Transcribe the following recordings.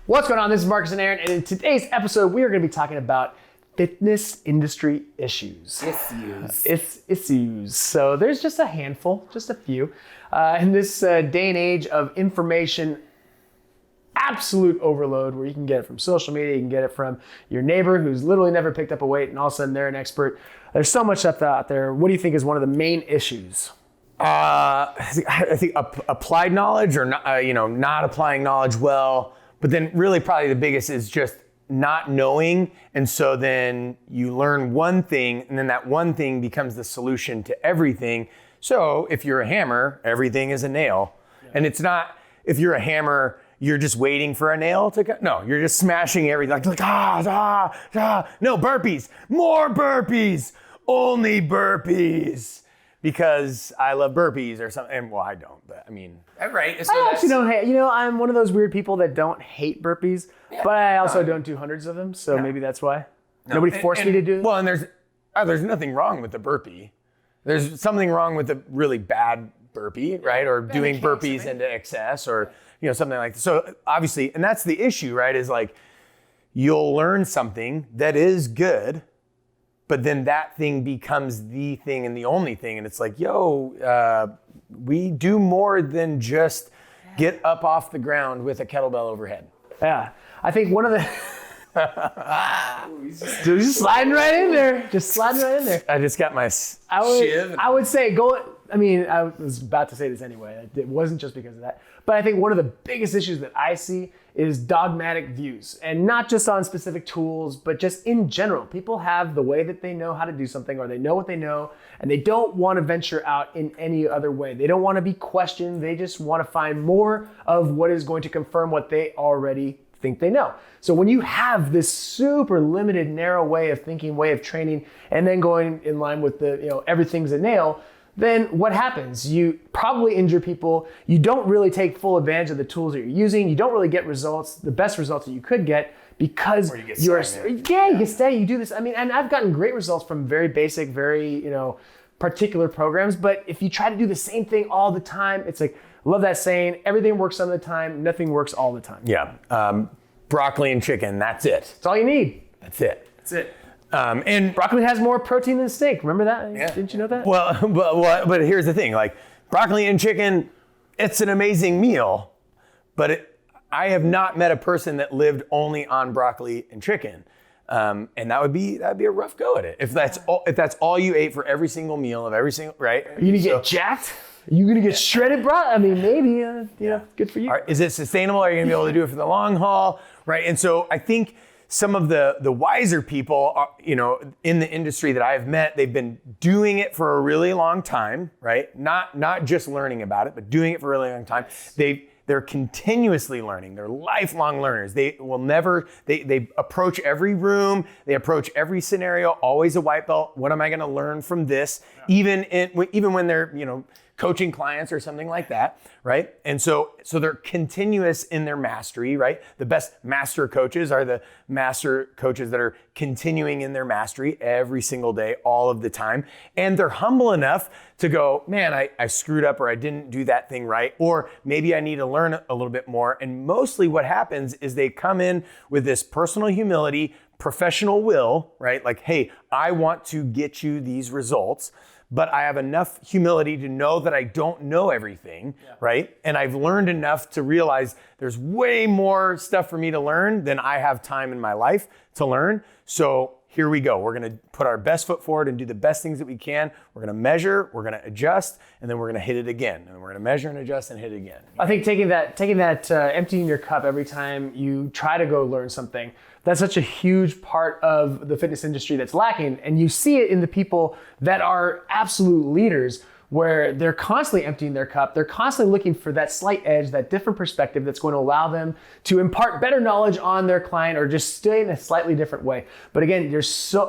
What's going on? This is Marcus and Aaron, and in today's episode, we are going to be talking about fitness industry issues. Issues. So there's just a handful, just a few. In this day and age of information, absolute overload, where you can get it from social media, you can get it from your neighbor who's literally never picked up a weight, and all of a sudden they're an expert. There's so much stuff out there. What do you think is one of the main issues? I think applied knowledge, or not applying knowledge well. But then really probably the biggest is just not knowing. And so then you learn one thing, and then that one thing becomes the solution to everything. So if you're a hammer, everything is a nail. Yeah. And it's not, if you're a hammer, you're just waiting for a nail to go. No, you're just smashing everything. No, burpees, more burpees, only burpees. Because I love burpees or something. And well, I don't, but I mean, right. So I actually don't hate, I'm one of those weird people that don't hate burpees, but I also don't do hundreds of them. So maybe that's why. Nobody forced me to do it. Well, and there's nothing wrong with the burpee. There's something wrong with the really bad burpee, right? Or doing burpees into excess or, something like that. So obviously, and that's the issue, right? Is like, you'll learn something that is good, but then that thing becomes the thing and the only thing. And it's like, we do more than just get up off the ground with a kettlebell overhead. Yeah. I think one of the... just sliding right in there. I just got my shiv. I would say I was about to say this anyway. It wasn't just because of that. But I think one of the biggest issues that I see is dogmatic views. And not just on specific tools, but just in general. People have the way that they know how to do something, or they know what they know, and they don't want to venture out in any other way. They don't want to be questioned. They just want to find more of what is going to confirm what they already think they know. So when you have this super limited, narrow way of thinking, way of training, and then going in line with the, everything's a nail, then what happens? You probably injure people. You don't really take full advantage of the tools that you're using. You don't really get results, the best results that you could get, because you get stagnant. You do this. And I've gotten great results from very basic, very, particular programs. But if you try to do the same thing all the time, it's like, I love that saying, everything works some of the time, nothing works all the time. Yeah. Broccoli and chicken, that's it. That's all you need. That's it. And broccoli has more protein than steak. Remember that? Yeah. Didn't you know that? Well, but here's the thing. Like, broccoli and chicken, it's an amazing meal, but I have not met a person that lived only on broccoli and chicken. And that'd be a rough go at it. If that's all you ate for every single meal of every single, right? Are you gonna get jacked? Are you gonna get shredded, bro? Maybe, good for you. Is it sustainable? Are you gonna be able to do it for the long haul? Right. And so I think some of the wiser people, in the industry that I've met, they've been doing it for a really long time, right? Not just learning about it, but doing it for a really long time. They're continuously learning. They're lifelong learners. They will never, they approach every room, they approach every scenario, always a white belt. What am I gonna learn from this? Yeah. Even when they're, coaching clients or something like that, right? And so they're continuous in their mastery, right? The best master coaches are the master coaches that are continuing in their mastery every single day, all of the time. And they're humble enough to go, man, I screwed up, or I didn't do that thing right, or maybe I need to learn a little bit more. And mostly what happens is they come in with this personal humility, professional will, right? Like, hey, I want to get you these results, but I have enough humility to know that I don't know everything, right? And I've learned enough to realize there's way more stuff for me to learn than I have time in my life to learn. So here we go. We're gonna put our best foot forward and do the best things that we can. We're gonna measure, we're gonna adjust, and then we're gonna hit it again. And we're gonna measure and adjust and hit it again. I think taking that emptying your cup every time you try to go learn something, that's such a huge part of the fitness industry that's lacking. And you see it in the people that are absolute leaders, where they're constantly emptying their cup. They're constantly looking for that slight edge, that different perspective that's going to allow them to impart better knowledge on their client, or just stay in a slightly different way. But again,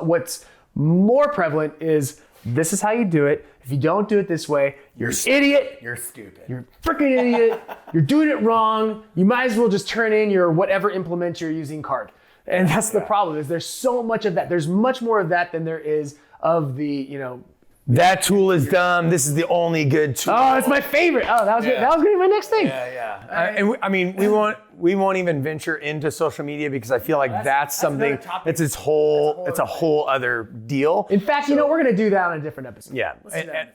what's more prevalent is, this is how you do it. If you don't do it this way, you're an idiot. You're stupid. You're a freaking idiot. You're doing it wrong. You might as well just turn in your whatever implement you're using card. And that's the problem, is there's so much of that. There's much more of that than there is of the, That tool is dumb. This is the only good tool. Oh, it's my favorite. Oh, that was good. That was gonna be my next thing. We won't even venture into social media because I feel like that's something. another topic. It's a whole other deal. In fact, we're gonna do that on a different episode. Yeah,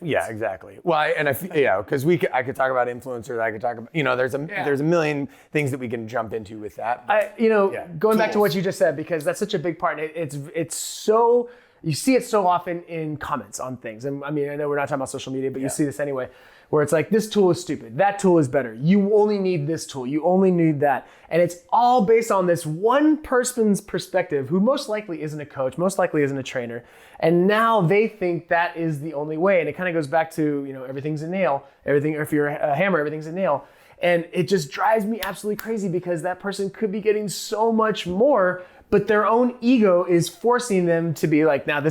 yeah, exactly. Well, because I could talk about influencers. I could talk about, there's a million things that we can jump into with that. Going back to what you just said, because that's such a big part. It's so. You see it so often in comments on things. And I know we're not talking about social media, but you see this anyway, where it's like, this tool is stupid. That tool is better. You only need this tool. You only need that. And it's all based on this one person's perspective who most likely isn't a coach, most likely isn't a trainer. And now they think that is the only way. And it kind of goes back to, everything's a nail. Everything, or if you're a hammer, everything's a nail. And it just drives me absolutely crazy because that person could be getting so much more, but their own ego is forcing them to be like, now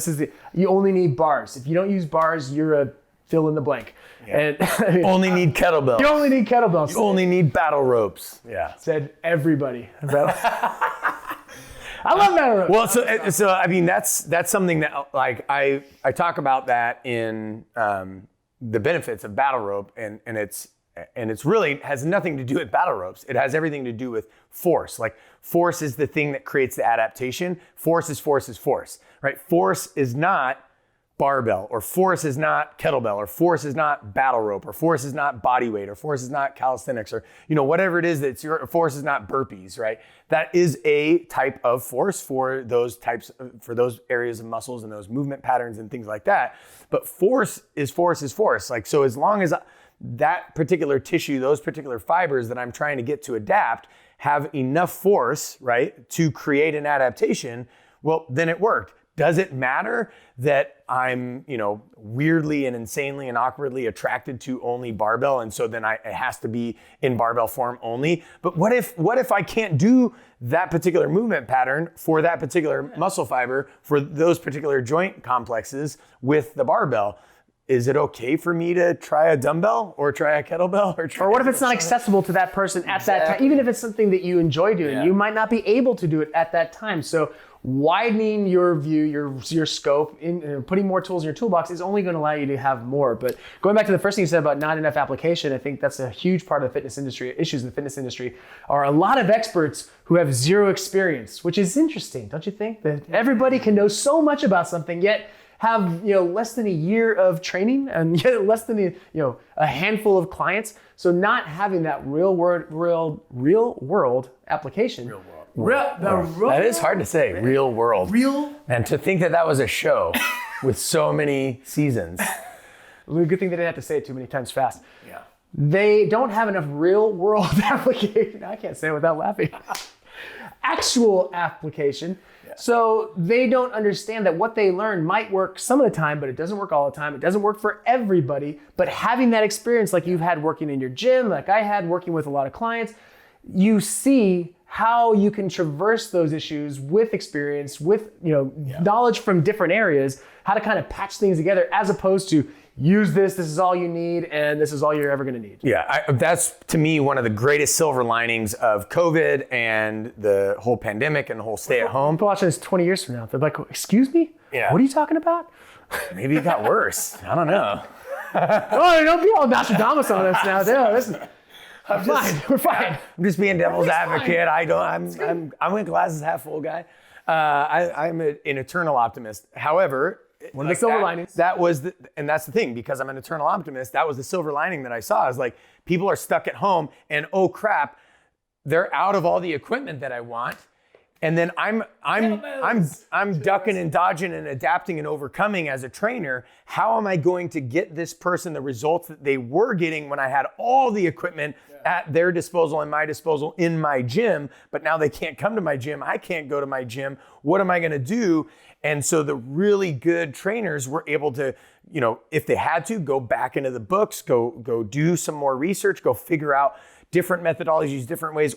you only need bars. If you don't use bars, you're a fill in the blank. Yeah. And only need kettlebells. You only need kettlebells. You only need battle ropes. Yeah. Said everybody. I love battle ropes. Well, that's something that I talk about that in the benefits of battle rope, and it's really has nothing to do with battle ropes. It has everything to do with force. Like, force is the thing that creates the adaptation. Force is force is force, right? Force is not barbell, or force is not kettlebell, or force is not battle rope, or force is not body weight, or force is not calisthenics, or whatever it is that's your force is not burpees, right? That is a type of force for those areas of muscles and those movement patterns and things like that. But force is force is force. Like, so as long as that particular tissue, those particular fibers that I'm trying to get to adapt have enough force, right, to create an adaptation, well, then it worked. Does it matter that I'm, weirdly and insanely and awkwardly attracted to only barbell, and so then it has to be in barbell form only? But what if I can't do that particular movement pattern for that particular muscle fiber for those particular joint complexes with the barbell? Is it okay for me to try a dumbbell or try a kettlebell or what if it's not accessible to that person at that time? Even if it's something that you enjoy doing, you might not be able to do it at that time. So widening your view, your scope, putting more tools in your toolbox is only going to allow you to have more. But going back to the first thing you said about not enough application, I think that's a huge part of the fitness industry. Issues in the fitness industry are a lot of experts who have zero experience, which is interesting, don't you think? That everybody can know so much about something, yet have less than a year of training and yet less than a handful of clients. So not having that real world application. That is hard to say. Real world. And to think that was a show with so many seasons. Good thing they didn't have to say it too many times fast. Yeah. They don't have enough real world application. I can't say it without laughing. Actual application. So they don't understand that what they learn might work some of the time, but it doesn't work all the time. It doesn't work for everybody. But having that experience like you've had working in your gym, like I had working with a lot of clients, you see how you can traverse those issues with experience, with knowledge from different areas, how to kind of patch things together, as opposed to use this is all you need, and this is all you're ever going to need. Yeah, that's to me one of the greatest silver linings of COVID and the whole pandemic and the whole stay at home. People watching this 20 years from now, they're like, excuse me? Yeah. What are you talking about? Maybe it got worse. I don't know. Oh, don't be all Nostradamus on us now. Listen. We're fine. I'm just being devil's advocate. I'm a glasses half full guy. I'm an eternal optimist. However, one of the silver linings. And that's the thing, because I'm an eternal optimist. That was the silver lining that I saw. Is like, people are stuck at home, and oh crap, they're out of all the equipment that I want. And then I'm ducking and dodging and adapting and overcoming as a trainer. How am I going to get this person the results that they were getting when I had all the equipment at their disposal and my disposal in my gym, but now they can't come to my gym. I can't go to my gym. What am I going to do? And so the really good trainers were able to, if they had to, go back into the books, go do some more research, go figure out different methodologies, different ways,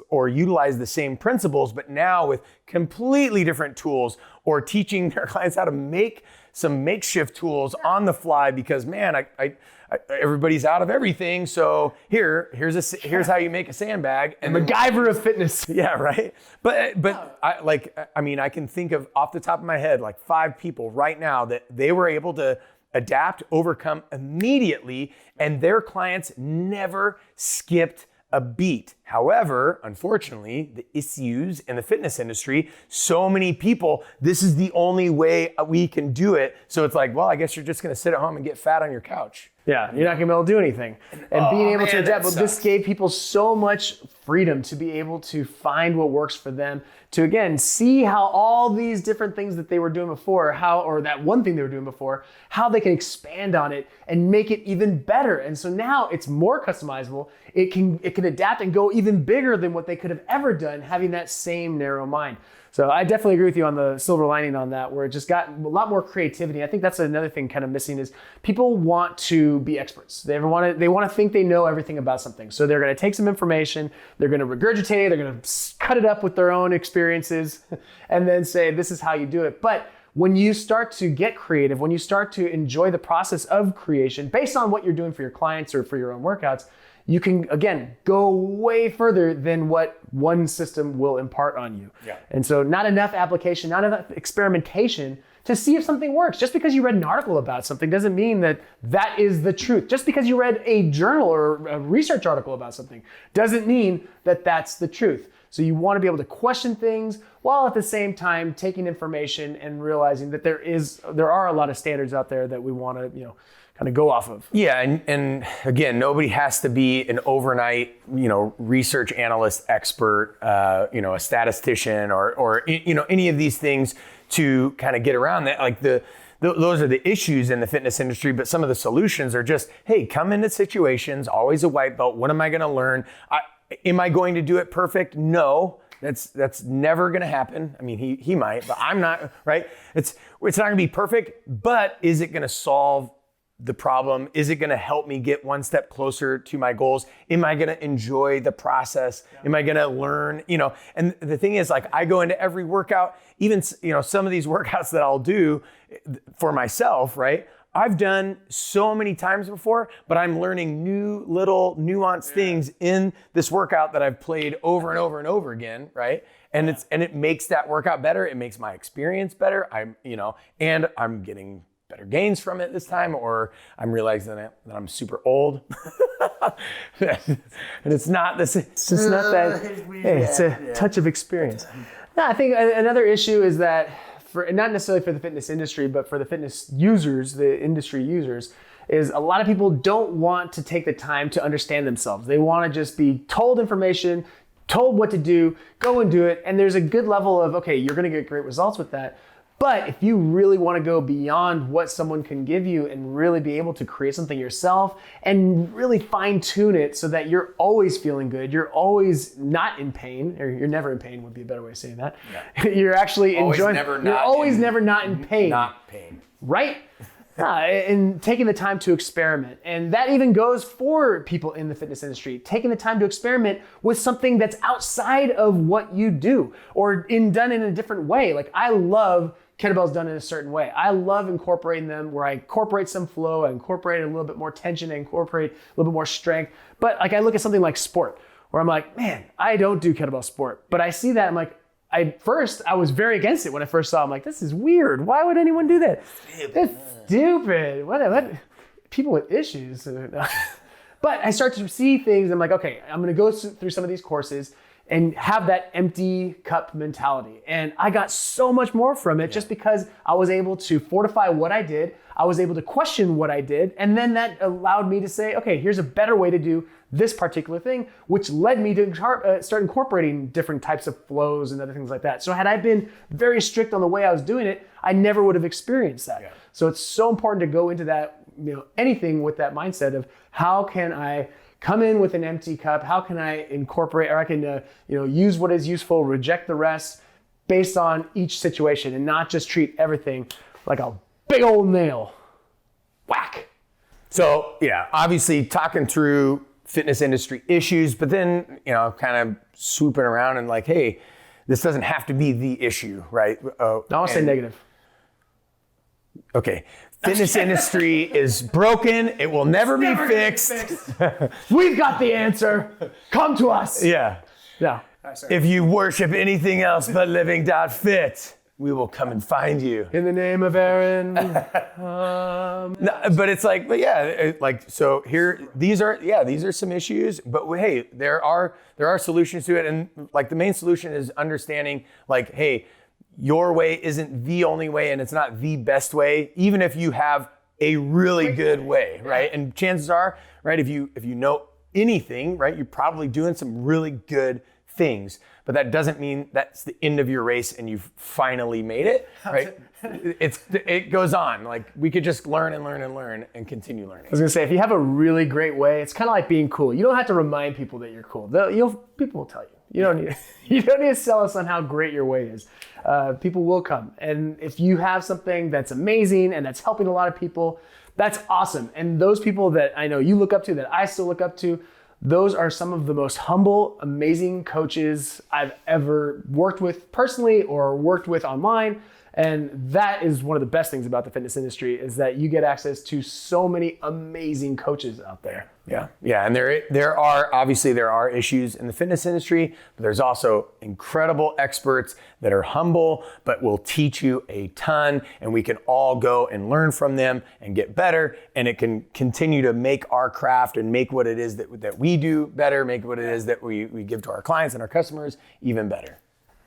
or utilize the same principles, but now with completely different tools, or teaching their clients how to make some makeshift tools on the fly, because man, everybody's out of everything. So here's how you make a sandbag. And MacGyver of fitness. Yeah, right. But I can think of off the top of my head like 5 people right now that they were able to adapt, overcome immediately, and their clients never skipped a beat. However, unfortunately, the issues in the fitness industry, so many people, this is the only way we can do it. So it's like, well, I guess you're just gonna sit at home and get fat on your couch. Yeah, you're not gonna be able to do anything. And being able to adapt, but this gave people so much freedom to be able to find what works for them, to again, see how all these different things that they were doing before, or that one thing they were doing before, how they can expand on it and make it even better. And so now it's more customizable. It can adapt and go even bigger than what they could have ever done, having that same narrow mind. So I definitely agree with you on the silver lining on that, where it just got a lot more creativity. I think that's another thing kind of missing is people want to be experts. They want to think they know everything about something. So they're going to take some information, they're going to regurgitate it, they're going to cut it up with their own experiences, and then say, this is how you do it. But when you start to get creative, when you start to enjoy the process of creation based on what you're doing for your clients or for your own workouts, you can, again, go way further than what one system will impart on you. Yeah. And so not enough application, not enough experimentation to see if something works. Just because you read an article about something doesn't mean that that is the truth. Just because you read a journal or a research article about something doesn't mean that that's the truth. So you want to be able to question things while at the same time taking information and realizing that there are a lot of standards out there that we want to, kind of go off of. Yeah, and again, nobody has to be an overnight, research analyst expert, a statistician or any of these things to kind of get around that. Like those are the issues in the fitness industry, but some of the solutions are just, hey, come into situations, always a white belt. What am I going to learn? Am I going to do it perfect? No. That's never going to happen. I mean, he might, but I'm not, right? It's not going to be perfect, but is it going to solve the problem? Is it going to help me get one step closer to my goals? Am I going to enjoy the process? Yeah. Am I going to learn? And the thing is, like, I go into every workout, even, some of these workouts that I'll do for myself, right? I've done so many times before, but I'm learning new little nuanced things in this workout that I've played over and over and over again, right? And it makes that workout better. It makes my experience better. And I'm getting better gains from it this time, or I'm realizing that I'm super old. And it's not this. It's just not that. Hey, it's a touch of experience. No, I think another issue is that not necessarily for the fitness industry, but for the fitness users, the industry users, is a lot of people don't want to take the time to understand themselves. They want to just be told information, told what to do, go and do it. And there's a good level of, okay, you're going to get great results with that. But if you really want to go beyond what someone can give you and really be able to create something yourself and really fine tune it so that you're always feeling good, you're always not in pain, or you're never in pain would be a better way of saying that. Yeah. You're actually enjoying, you're always never not in pain. Not pain. Right? And taking the time to experiment. And that even goes for people in the fitness industry, taking the time to experiment with something that's outside of what you do or done in a different way. Like, I love kettlebells done in a certain way. I love incorporating them where I incorporate some flow, I incorporate a little bit more tension, I incorporate a little bit more strength. But like, I look at something like sport where I'm like, man, I don't do kettlebell sport. But I see that, I'm like, I was very against it when I first saw it. I'm like, this is weird. Why would anyone do that? It's stupid. What? People with issues. But I start to see things. I'm like, okay, I'm going to go through some of these courses and have that empty cup mentality. And I got so much more from it just because I was able to fortify what I did. I was able to question what I did. And then that allowed me to say, okay, here's a better way to do this particular thing, which led me to start incorporating different types of flows and other things like that. So had I been very strict on the way I was doing it, I never would have experienced that. Yeah. So it's so important to go into that, anything with that mindset of how can I come in with an empty cup? How can I incorporate, or I can, use what is useful, reject the rest based on each situation and not just treat everything like a big old nail. Whack. So yeah, obviously talking through fitness industry issues, but then, kind of swooping around and like, hey, this doesn't have to be the issue, right? I'll say negative. Okay. Fitness industry is broken. It will never be fixed. We've got the answer. Come to us. Yeah. Yeah. If you worship anything else but living.fit, we will come and find you. In the name of Aaron. No, but it's like, but yeah, so here, these are some issues, but hey, there are solutions to it. And like the main solution is understanding like, hey, your way isn't the only way and it's not the best way, even if you have a really good way, right? And chances are, right, if you know anything, right, you're probably doing some really good things, but that doesn't mean that's the end of your race and you've finally made it, right? It goes on. Like we could just learn and learn and learn and continue learning. I was gonna say, if you have a really great way, it's kind of like being cool. You don't have to remind people that you're cool. People will tell you. You don't need to sell us on how great your way is. People will come. And if you have something that's amazing and that's helping a lot of people, that's awesome. And those people that I know you look up to, that I still look up to, those are some of the most humble, amazing coaches I've ever worked with personally or worked with online. And that is one of the best things about the fitness industry, is that you get access to so many amazing coaches out there. Yeah, and there are issues in the fitness industry, but there's also incredible experts that are humble, but will teach you a ton, and we can all go and learn from them and get better, and it can continue to make our craft and make what it is that we do better, make what it is that we give to our clients and our customers even better.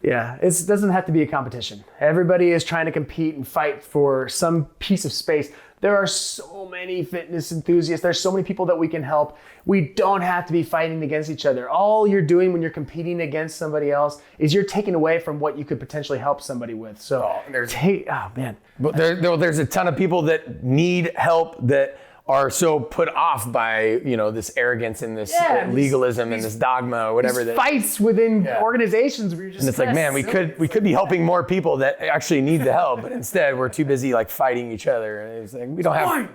Yeah, it doesn't have to be a competition. Everybody is trying to compete and fight for some piece of space. There are so many fitness enthusiasts. There's so many people that we can help. We don't have to be fighting against each other. All you're doing when you're competing against somebody else is you're taking away from what you could potentially help somebody with. So, man. But there's a ton of people that need help that are so put off by, this arrogance and this legalism and this dogma or whatever. These fights within organizations where you're just, and it's like, man, we could be helping more people that actually need the help, but instead we're too busy like fighting each other. And it's like, we don't have.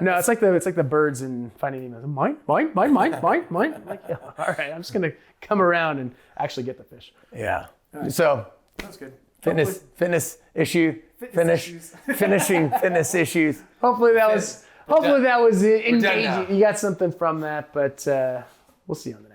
No, it's like the birds in Finding Nemo. Mine. Like, yeah, all right, I'm just gonna come around and actually get the fish. Yeah. Right. So that's good. Finishing fitness issues. Hopefully that was engaging. You got something from that, but we'll see you on the